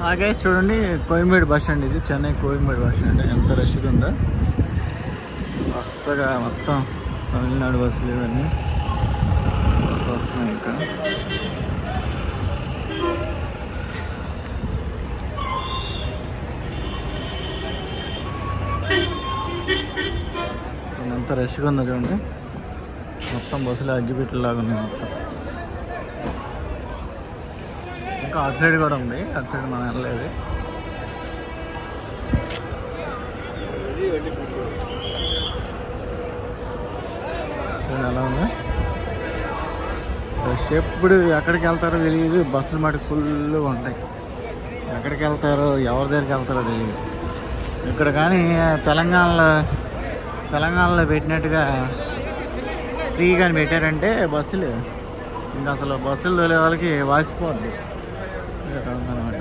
అలాగే చూడండి Koyambedu bus stand, ఇది చెన్నై కోయంబేడు బస్ స్టాండ్. ఎంత రష్గా ఉందో వరుసగా మొత్తం తమిళనాడు బస్సులు ఇవన్నీ వస్తున్నాయి. ఇంకా ఎంత రష్గా ఉందో చూడండి, మొత్తం బస్సులు అగ్గిపెట్టేలాగా ఉన్నాయి మొత్తం. ఇంకా అటు సైడ్ కూడా ఉంది, అటు సైడ్ మనం వెళ్ళలేదు. ఎలా ఉంది రష్. ఎప్పుడు ఎక్కడికి వెళ్తారో తెలియదు, బస్సులు మటుకు ఫుల్గా ఉంటాయి. ఎక్కడికి వెళ్తారో ఎవరి దగ్గరికి వెళ్తారో తెలియదు. ఇక్కడ కానీ తెలంగాణలో పెట్టినట్టుగా ఫ్రీగా పెట్టారంటే బస్సులు, ఇంకా అసలు బస్సులు తోలే వాళ్ళకి వాసిపోద్ది అనమాట.